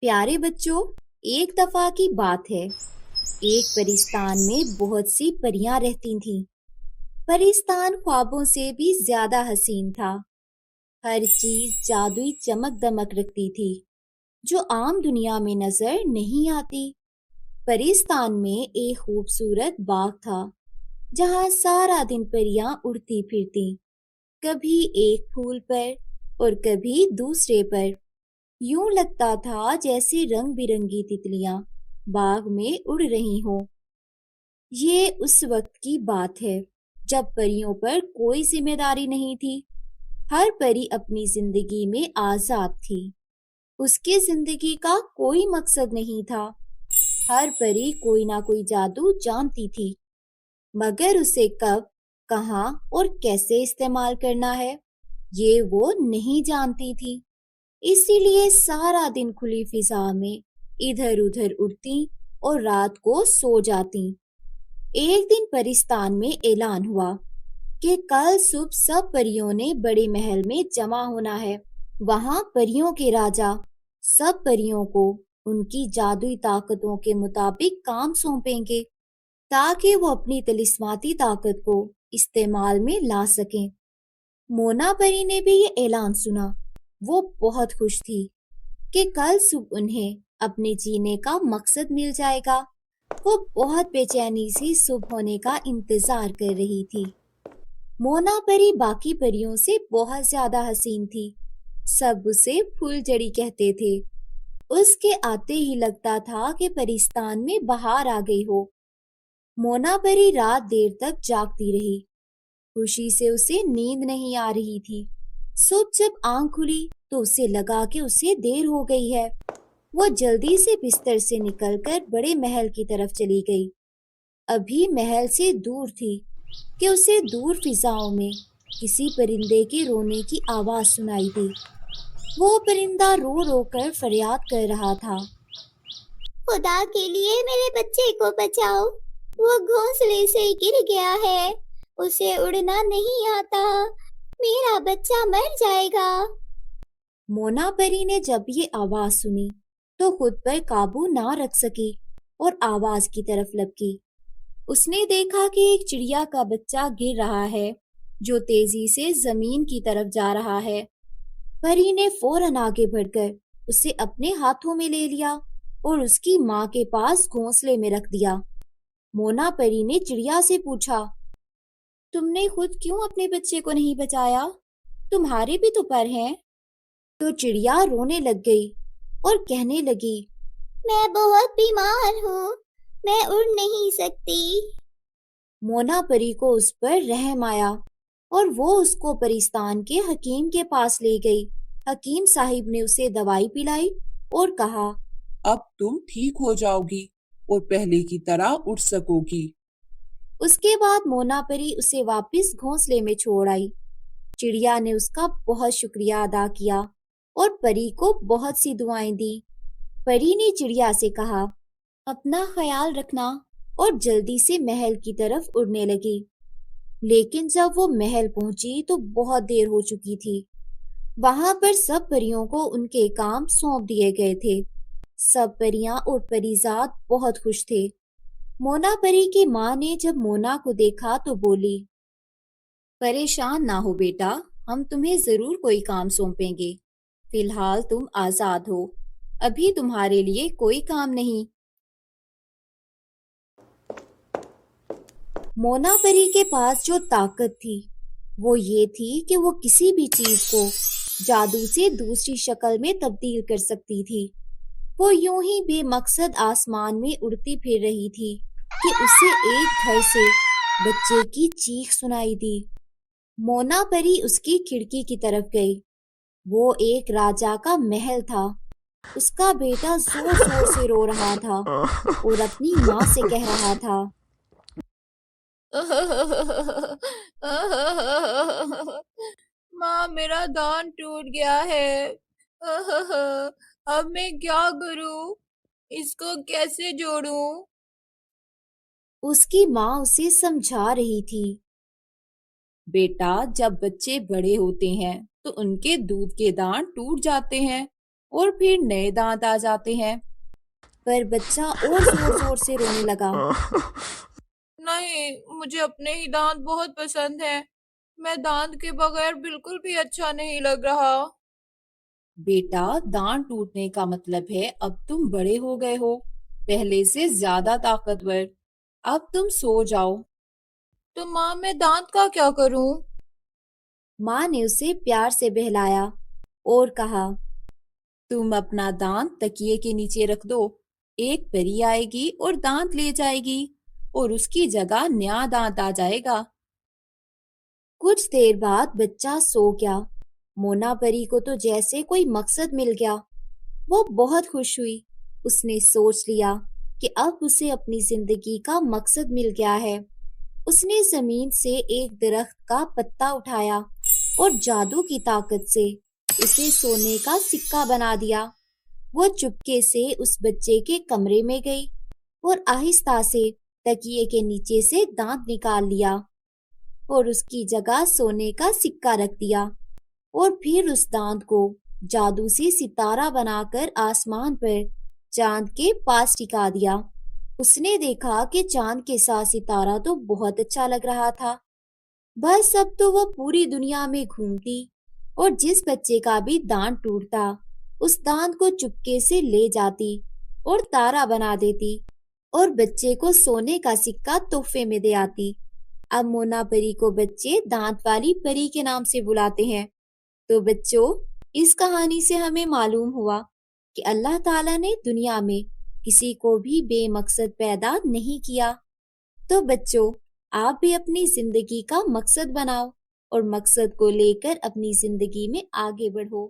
پیارے بچوں، ایک دفعہ کی بات ہے۔ ایک پرستان میں بہت سی پریاں رہتی تھیں۔ پرستان خوابوں سے بھی زیادہ حسین تھا۔ ہر چیز جادوئی چمک دمک رکھتی تھی جو عام دنیا میں نظر نہیں آتی۔ پرستان میں ایک خوبصورت باغ تھا جہاں سارا دن پریاں اڑتی پھرتی، کبھی ایک پھول پر اور کبھی دوسرے پر۔ یوں لگتا تھا جیسے رنگ برنگی تتلیاں باغ میں اڑ رہی ہوں۔ یہ اس وقت کی بات ہے جب پریوں پر کوئی ذمہ داری نہیں تھی۔ ہر پری اپنی زندگی میں آزاد تھی۔ اس کی زندگی کا کوئی مقصد نہیں تھا۔ ہر پری کوئی نہ کوئی جادو جانتی تھی، مگر اسے کب، کہاں اور کیسے استعمال کرنا ہے یہ وہ نہیں جانتی تھی۔ اسی لیے سارا دن کھلی فضا میں ادھر ادھر اڑتی اور رات کو سو جاتی۔ ایک دن پرستان میں اعلان ہوا کہ کل صبح سب پریوں نے بڑے محل میں جمع ہونا ہے۔ وہاں پریوں کے راجا سب پریوں کو ان کی جادوئی طاقتوں کے مطابق کام سونپیں گے تاکہ وہ اپنی طلسماتی طاقت کو استعمال میں لا سکیں۔ مونا پری نے بھی یہ اعلان سنا۔ وہ بہت خوش تھی کہ کل صبح انہیں اپنے جینے کا مقصد مل جائے گا۔ وہ بہت بے چینی سے صبح ہونے کا انتظار کر رہی تھی۔ مونا پری باقی پریوں سے بہت زیادہ حسین تھی۔ سب اسے پھول جڑی کہتے تھے۔ اس کے آتے ہی لگتا تھا کہ پرستان میں بہار آ گئی ہو۔ مونا پری رات دیر تک جاگتی رہی۔ خوشی سے اسے نیند نہیں آ رہی تھی۔ صبح جب آنکھ کھلی تو اسے لگا کہ اسے دیر ہو گئی ہے۔ وہ جلدی سے بستر سے نکل کر بڑے محل کی طرف چلی گئی۔ ابھی محل سے دور تھی کہ اسے دور فضاؤں میں کسی پرندے کے رونے کی آواز سنائی دی۔ وہ پرندہ رو رو کر فریاد کر رہا تھا، خدا کے لیے میرے بچے کو بچاؤ، وہ گھونسلے سے گر گیا ہے، اسے اڑنا نہیں آتا، میرا بچہ مر جائے گا۔ مونا پری نے جب یہ آواز سنی تو خود پر قابو نہ رکھ سکی اور آواز کی طرف لپکی۔ اس نے دیکھا کہ ایک چڑیا کا بچہ گر رہا ہے جو تیزی سے زمین کی طرف جا رہا ہے۔ پری نے فوراً آگے بڑھ کر اسے اپنے ہاتھوں میں لے لیا اور اس کی ماں کے پاس گھونسلے میں رکھ دیا۔ مونا پری نے چڑیا سے پوچھا، تم نے خود کیوں اپنے بچے کو نہیں بچایا؟ تمہارے بھی تو پر ہیں۔ تو چڑیا رونے لگ گئی اور کہنے لگی، میں بہت بیمار ہوں، میں اڑ نہیں سکتی۔ مونا پری کو اس پر رحم آیا اور وہ اس کو پرستان کے حکیم کے پاس لے گئی۔ حکیم صاحب نے اسے دوائی پلائی اور کہا، اب تم ٹھیک ہو جاؤ گی اور پہلے کی طرح اٹھ سکو گی۔ اس کے بعد مونا پری اسے واپس گھونسلے میں چھوڑ آئی۔ چڑیا نے اس کا بہت شکریہ ادا کیا اور پری کو بہت سی دعائیں دی۔ پری نے چڑیا سے کہا، اپنا خیال رکھنا، اور جلدی سے محل کی طرف اڑنے لگی۔ لیکن جب وہ محل پہنچی تو بہت دیر ہو چکی تھی۔ وہاں پر سب پریوں کو ان کے کام سونپ دیے گئے تھے۔ سب پریاں اور پریزاد بہت خوش تھے۔ مونا پری کی ماں نے جب مونا کو دیکھا تو بولی، پریشان نہ ہو بیٹا، ہم تمہیں ضرور کوئی کام سونپیں گے۔ فی الحال تم آزاد ہو، ابھی تمہارے لیے کوئی کام نہیں۔ مونا پری کے پاس جو طاقت تھی وہ یہ تھی کہ وہ کسی بھی چیز کو جادو سے دوسری شکل میں تبدیل کر سکتی تھی۔ وہ یوں ہی بے مقصد آسمان میں اڑتی پھر رہی تھی کہ اسے ایک گھر سے بچے کی چیخ سنائی دی۔ مونا پری اس کی کھڑکی کی طرف گئی۔ وہ ایک راجا کا محل تھا۔ اس کا بیٹا زور زور سے رو رہا تھا اور اپنی ماں سے کہہ رہا تھا، ماں، میرا دان ٹوٹ گیا ہے، اب میں کیا کروں؟ اس کو کیسے جوڑوں؟ اس کی ماں اسے سمجھا رہی تھی، بیٹا جب بچے بڑے ہوتے ہیں تو ان کے دودھ کے دان ٹوٹ جاتے ہیں، اور پھر نئے دانت آ جاتے ہیں۔ پر بچہ اور زور زور سے رونے لگا۔ نہیں، مجھے اپنے ہی دانت بہت پسند ہیں۔ میں دانت کے بغیر بالکل بھی اچھا نہیں لگ رہا۔ بیٹا، دانت ٹوٹنے کا مطلب ہے اب تم بڑے ہو گئے ہو، پہلے سے زیادہ طاقتور۔ اب تم سو جاؤ۔ تو ماں، میں دانت کا کیا کروں؟ ماں نے اسے پیار سے بہلایا اور کہا، تم اپنا دانت تکیے کے نیچے رکھ دو، ایک پری آئے گی اور دانت لے جائے گی اور اس کی جگہ نیا دانت آ جائے گا۔ کچھ دیر بعد بچہ سو گیا۔ مونا پری کو تو جیسے کوئی مقصد مل گیا۔ وہ بہت خوش ہوئی۔ اس نے سوچ لیا کہ اب اسے اپنی زندگی کا مقصد مل گیا ہے۔ اس نے زمین سے ایک درخت کا پتا اٹھایا اور جادو کی طاقت سے اسے سونے کا سکہ بنا دیا۔ وہ چپکے سے اس بچے کے کمرے میں گئی اور آہستہ سے تکیے کے نیچے سے دانت نکال لیا اور اس کی جگہ سونے کا سکہ رکھ دیا، اور پھر اس دانت کو جادو سے ستارہ بنا کر آسمان پر چاند کے پاس ٹکا دیا۔ اس نے دیکھا کہ چاند کے ساتھ ستارہ تو بہت اچھا لگ رہا تھا۔ بس اب تو وہ پوری دنیا میں گھومتی اور جس بچے کا بھی دانت ٹوٹتا اس دانت کو چپکے سے لے جاتی اور تارا بنا دیتی اور بچے کو سونے کا سکہ تحفے میں دے آتی۔ اب مونا پری کو بچے دانت والی پری کے نام سے بلاتے ہیں۔ تو بچوں، اس کہانی سے ہمیں معلوم ہوا کہ اللہ تعالیٰ نے دنیا میں کسی کو بھی بے مقصد پیدا نہیں کیا۔ تو بچوں، آپ بھی اپنی زندگی کا مقصد بناؤ اور مقصد کو لے کر اپنی زندگی میں آگے بڑھو۔